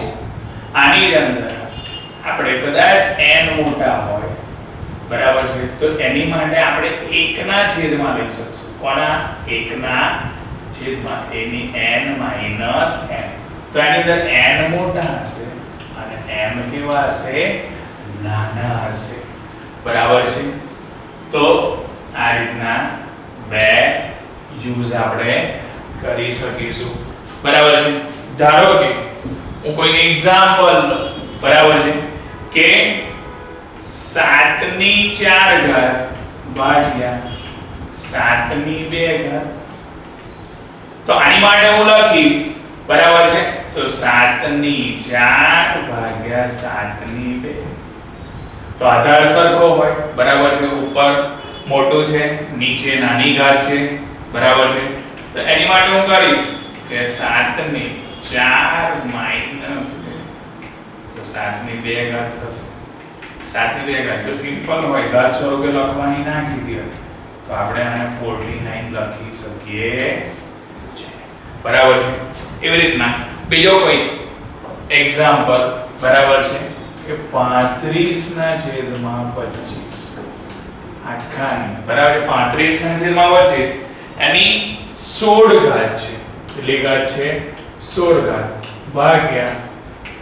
આની અંદર આપણે કદાચ n મોટા હોય બરાબર છે તો એની માટે આપણે 1 ના છેદમાં લઈ શકશું. કોના? 1 ના છેદમાં એની n માઈનસ n. તો આની અંદર n મોટા હશે અને m કેવા હશે? નાના હશે. બરાબર છે. તો આ રીતના બે યુઝ આપણે કરી શકીશું. બરાબર છે. ધારો કે હું કોઈ એક્ઝામ્પલ બરાબર છે કે 7/4 ભાગ્યા 7/2 તો આની માટે હું લખીશ બરાબર છે તો 7/4 ભાગ્યા 7/2 તો આધાર સરખો હોય બરાબર છે ઉપર મોટું છે નીચે નાની ઘાત છે બરાબર છે તો એની માટે હું કરીશ કે 7/4 માઈનસ 2 તો 7/2 ઘાત થશે 7/2 ઘાત જો સિમ્પલ હોય ઘાત સ્વરૂપે લખવાની ના કીધી હોય તો આપણે આને 49 લખી શકીએ છે બરાબર છે એવી રીતના બીજો કોઈ એક્ઝામ્પલ બરાબર છે કે 35/25 આખાની બરાબર 35/25 એની 16 ઘાત છે કેટલી ઘાત છે 16 ઘાત ભાગ્યા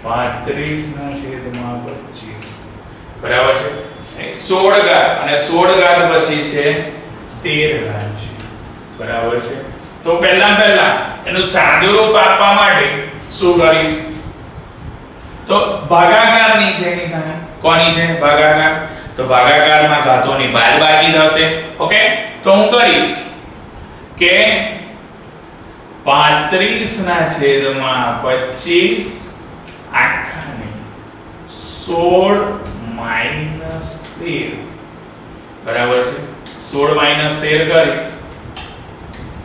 35/25 બરાબર છે 16 ઘાત અને 16 ઘાત પછી છે 13 ઘાત છે બરાબર છે તો પહેલા એનું સાદું રૂપ આપવા માટે શું કરીશ તો ભાગાકારની છે એની સામે કોની છે ભાગાકાર તો ભાગાકારમાં ઘાતોની બાદબાકી થશે ઓકે તો હું કરીશ કે 35/25 આખાની 16 - 13 બરાબર છે 16 - 13 કરીશ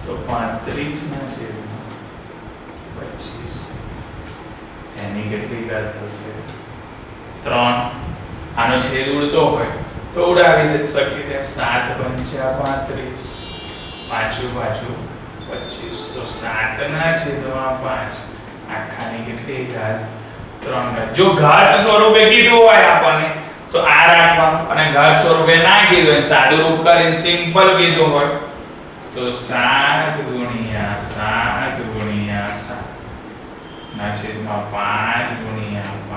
તો 35/25 એની કેટલી ઘાત થશે 3 આનો છેદ ઉડતો હોય તો ઉડાવી શકીએ તે 7/5 પાછું 25 તો 7/5 આખાની કેટલી ઘાત 3 ઘાત જો ઘાત સ્વરૂપે કીધું હોય આપણને તો આ રાખવાનું અને ઘાત સ્વરૂપે ના કીધું હોય સાદું રૂપ કરીને સિમ્પલ કીધું હોય તો 7 × 7 ના છેદમાં 5 × 5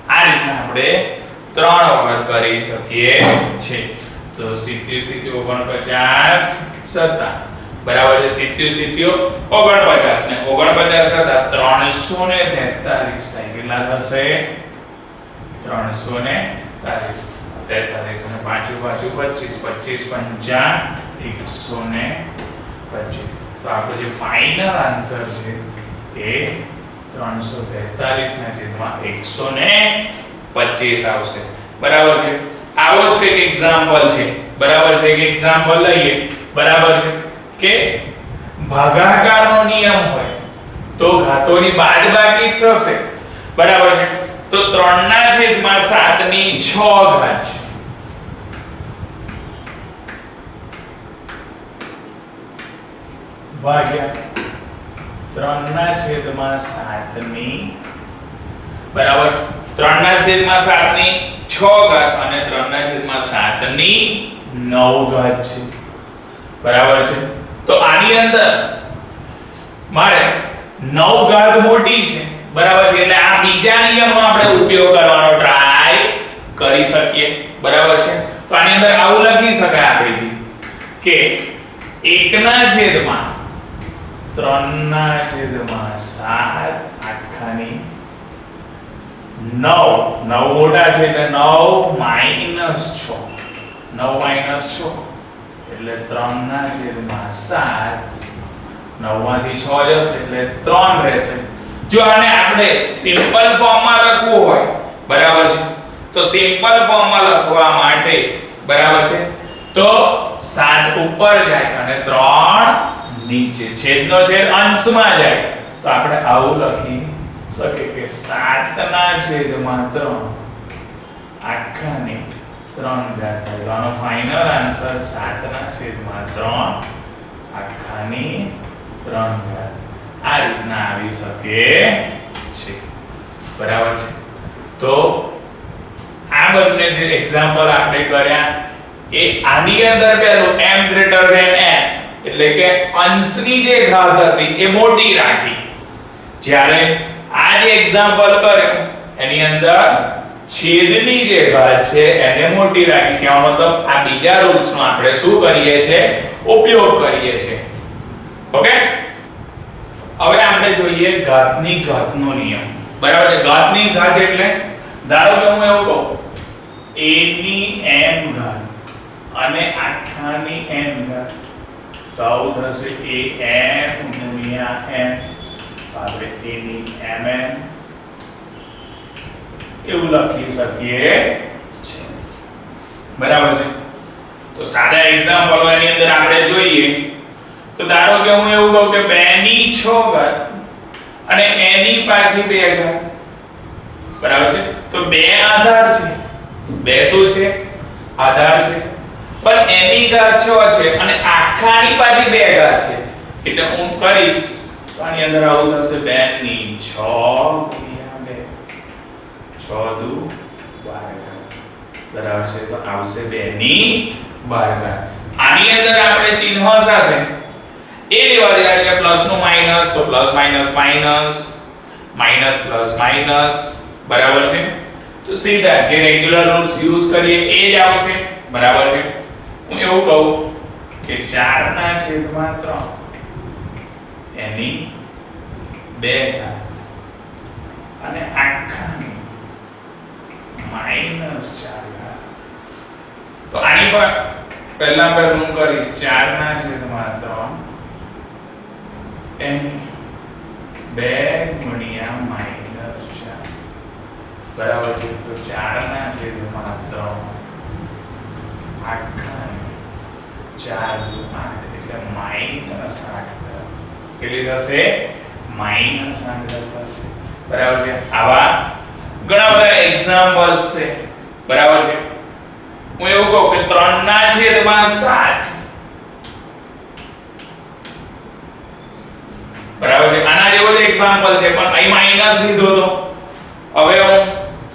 આ રીતના આપણે 3 વખત કરી શકીએ છે તો 70 × 49 7 બરાબર છે 70 × 49 ને 49 હતા 343 થાય કેટલા થશે 343 અને પાછું 25 125 તો આપણો જે ફાઇનલ આન્સર છે એ 343/125 આવશે બરાબર છે આવો જ એક એક્ઝામ્પલ છે બરાબર છે એક એક્ઝામ્પલ લઈએ બરાબર છે કે ભાગાકારનો નિયમ હોય તો ઘાતોની બાદબાકી થશે બરાબર છે તો 3/7 ની 6 ઘાત છે ભાગ્યા 3/7 ની બરાબર 3/7 ની 6 ઘાત અને 3/7 ની 9 ઘાત છે બરાબર છે તો આની અંદર મારે 9 ઘાત મોટી છે બરાબર છે એટલે આ બીજા નિયમનો આપણે ઉપયોગ કરવાનો ટ્રાય કરી શકીએ બરાબર છે તો આની અંદર આવું લખી શકાય આપણેથી કે 1/3/7 આખાની 9 મોટા છે એટલે 9 - 6 9 - 6 એટલે 3/7 9 માંથી 6 જશે એટલે 3 રહેશે જો આને આપણે સિમ્પલ ફોર્મમાં લખવું હોય બરાબર છે તો સિમ્પલ ફોર્મમાં લખવા માટે બરાબર છે તો 7 ઉપર જાય અને 3 નીચે છેદનો છેદ અંશમાં જાય તો આપણે આવું લખી શકીએ કે 7/3 આખાની 3 ઘાત થાય આનો ફાઇનલ આન્સર 7/3 આખાની 3 ઘાત આ રીતના આવી શકે છે બરાબર છે તો આ બંને જે એક્ઝામ્પલ આપણે કર્યા એ આની અંદર પેલું m greater than n એટલે કે અંશની જે ઘાત હતી એ મોટી રાખી જ્યારે આ જે એક્ઝામ્પલ કર્યું એની અંદર છેદની જે ઘાત છે એને મોટી રાખી કે મતલબ આ બીજા રૂલ્સનો આપણે શું કરીએ છે ઉપયોગ કરીએ છે ઓકે હવે આપણે જોઈએ ઘાતની ઘાતનો નિયમ બરાબર છે ઘાતની ઘાત એટલે ધારો કે હું એવું કહું a ની m ઘાત અને આખાની n ઘાત તો આવું થશે am ગુણ્યા n, તો આપણે a ની mn એવું લખી શકીએ છે, બરાબર છે. તો સાદા એક્ઝામ્પલો એની અંદર આપણે જોઈએ તો ધારો કે હું એવું કહું કે 2 ની 6 ઘાત અને a ની પાછી 2 ઘાત, બરાબર છે. તો 2 આધાર છે, 2 શું છે? આધાર છે, પણ a ની ઘાત 6 છે અને આખાની પાછી 2 ઘાત છે, એટલે હું કરીશ તો આની અંદર આવું થશે 2 ની 6 ગુણ્યા 2, 6 દુ 12, બરાબર છે. તો આવશે 2 ની 12. આની અંદર આપણે ચિહ્ન સાથે એ લેવા દેવા એટલે પ્લસ નું માઈનસ, તો plus minus minus, minus plus minus, બરાબર છે. તો સીધા જે રેગ્યુલર રૂલ્સ યુઝ કરીએ એ જ આવશે, બરાબર છે. હું એવું કહું કે 4/3 એની 2 ઘાત અને આખાની -4 ઘાત. તો આની પર પહેલા હું કરીશ 4/3 એની 2 ગુણ્યા -4, બરાબર છે. તો 4/3 આખાની 4 દુ 8 એટલે -8 કેટલી થશે? -8 થશે, બરાબર છે. આવા ઘણા બધા એક્ઝામ્પલ્સ છે, બરાબર છે. હું એવું કહું કે 3/7, બરાબર છે. આના જેવો જ એક્ઝામ્પલ છે પણ અહીં માઈનસ લીધો તો હવે હું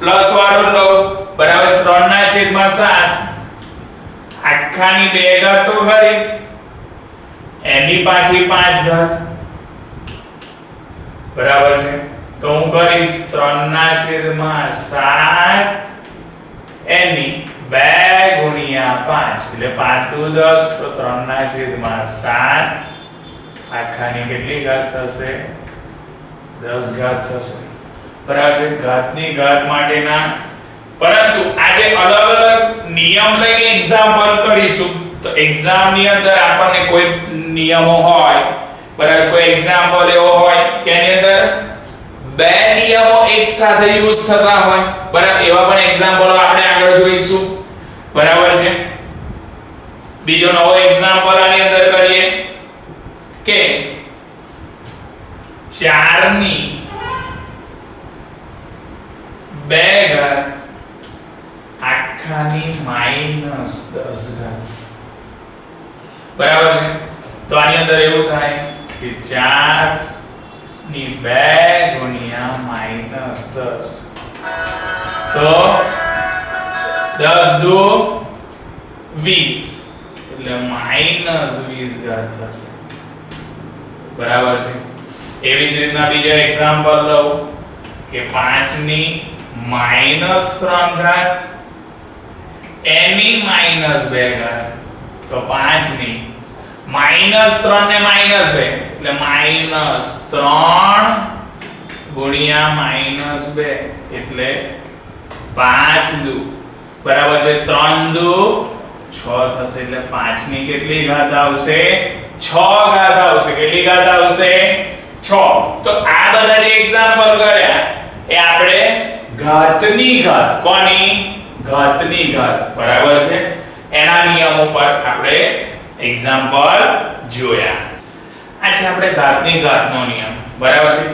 પ્લસ વાળો લઉં, બરાબર. 3/7 આખાની 2 ઘાત તો ખરી જ, એની પાછી 5 ઘાત, બરાબર છે. તો હું કરીશ 3/7 એની 2 ગુણ્યા 5 એટલે 5 દુ 10, તો 3/7 આખાની કેટલી ઘાત થશે? 10 ઘાત થશે, બરાબર છે. ઘાતની ઘાત માટેના પરંતુ આજે અલગ અલગ નિયમ લઈને એક્ઝામ્પલ કરીશું. તો એક્ઝામ ની અંદર આપણને કોઈ નિયમો હોય, બરાબર, કોઈ એક્ઝામ્પલ એવો હોય કે એની અંદર 2 નિયમો એક સાથે યુઝ થતા હોય, બરાબર, એવા પણ એક્ઝામ્પલો આપણે આગળ જોઈશું, બરાબર છે. બીજો નવો એક્ઝામ્પલ આની અંદર કરીએ કે 4 ની 2 ઘાત આખાની -10 ઘાત, બરાબર છે. તો આની અંદર એવું થાય કે 4 ની 2 ગુણ્યા -10, તો 10 દુ 20 એટલે -20 ઘાત થશે, બરાબર છે. એવી જ રીતના બીજો એક્ઝામ્પલ લઉં કે 5 ની -3 ઘાત એની -2 ઘાત, તો 5 ની -3 ને -2 એટલે -3 ગુણ્યા -2 એટલે 5 દુ, બરાબર છે. 3 દુ 6 થશે એટલે 5 ની કેટલી ઘાત આવશે? 6 ઘાત આવશે. કેટલી ઘાત આવશે? 6. તો આ બધા જે એક્ઝામ્પલ કર્યા એ આપણે ઘાતની ઘાત, કોની? ઘાતની ઘાત, બરાબર છે. એના નિયમો પર આપણે એક્ઝામ્પલ જોયા. આ છે આપણે ઘાતની ઘાતનો નિયમ, બરાબર છે.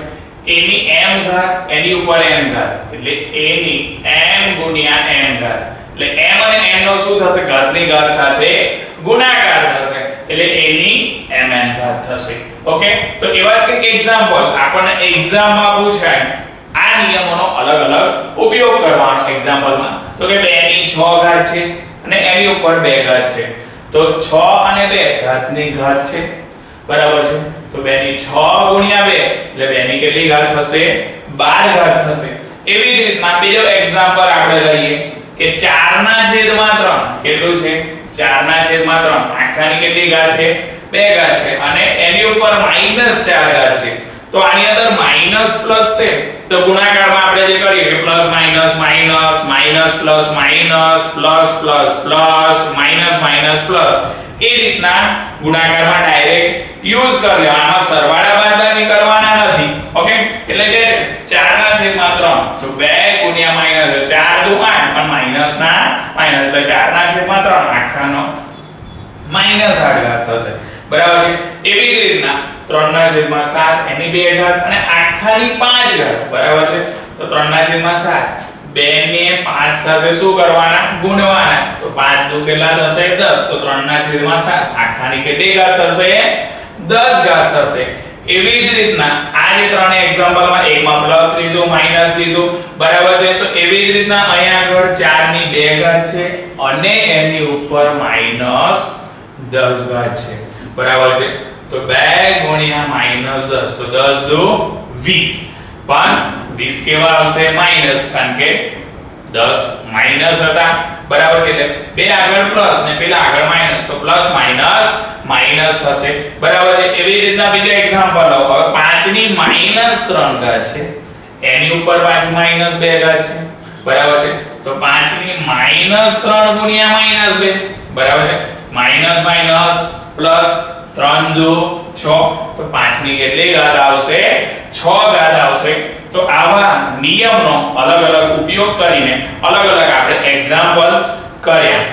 a ની m ઘાત એની ઉપર n ઘાત એટલે a ની m ગુણ્યા n ઘાત, એટલે m અને n નો શું થશે? ઘાતની ઘાત સાથે ગુણાકાર થશે એટલે a ની mn ઘાત થશે. ઓકે, તો એવા જ કંઈક એક્ઝામ્પલ આપણને એક્ઝામમાં પૂછાય. આ નિયમોનો અલગ અલગ ઉપયોગ કરવાનો એક્ઝામ્પલમાં. તો કે 2 ની 6 ઘાત છે અને એની ઉપર 2 ઘાત છે, તો 6 અને 2 ઘાતની ઘાત છે, બરાબર છે. તો 2 ની 6 ગુણ્યા 2 એટલે 2 ની કેટલી ઘાત થશે? 12 ઘાત થશે. એવી જ રીતના બીજો એક્ઝામ્પલ આપણે લઈએ કે 4/3 કેટલું છે? 4/3 આખાની કેટલી ઘાત છે? 2 ઘાત છે અને એની ઉપર -4 ઘાત છે. તો આની અંદર માઈનસ પ્લસ છે તો ગુણાકારમાં આપણે જે કરીએ કે plus minus minus minus plus minus plus plus plus minus minus plus એ રીતના ગુણાકારમાં ડાયરેક્ટ યુઝ કરી લેવાના, આમાં સરવાળા બાદબાકી કરવાના નથી. ઓકે, એટલે કે 4 ના છેદમાં 3 તો 2 ગુણ્યા માઈનસ 4 દુ 8 પણ માઈનસ ના માઈનસ એટલે 4 ના છેદમાં 3 આખાનો માઈનસ 8 ઘાત થશે. બરાબર છે. એવી જ રીતના 3 ના છેદમાં 7 એની 2 ઘાત અને આખાની 5 ઘાત. બરાબર છે. તો 3 ના છેદમાં 7 2 ને 5 સાથે શું કરવાના? ગુણવાના. તો 5 દુ કેટલા થશે? 10. તો 3 ના છેદમાં 7 આખાની કેટલી ઘાત થશે? 10 ઘાત થશે. એવી જ રીતના આ જે ત્રણે એક્ઝામ્પલમાં એકમાં પ્લસ લીધું, માઈનસ લીધું. બરાબર છે. તો એવી જ રીતના અહીંયા આગળ 4 ની 2 ઘાત છે અને એની ઉપર માઈનસ 10 ઘાત છે. બરાબર છે. તો 2 ગુણ્યા માઈનસ 10 તો 10 દુ 20. પણ 20 કેવા આવશે? માઈનસ, કારણ કે 10 માઈનસ હતા. બરાબર છે. એટલે બે આગળ પ્લસ ને પેલા આગળ માઈનસ, તો પ્લસ માઈનસ માઈનસ થશે. બરાબર છે. એવી રીતના બીજા એક્ઝામ્પલ લો. હવે 5 ની માઈનસ 3 ઘાત છે એની ઉપર પાછું માઈનસ 2 ઘાત છે. બરાબર છે. તો 5 ની માઈનસ 3 ગુણ્યા માઈનસ 2. બરાબર છે. માઈનસ માઈનસ પ્લસ 3 દુ 6 તો 5 ની કેટલી ઘાત આવશે? 6 ઘાત આવશે. તો આવા નિયમનો અલગ અલગ ઉપયોગ કરીને અલગ અલગ આપણે એક્ઝામ્પલ્સ કર્યા.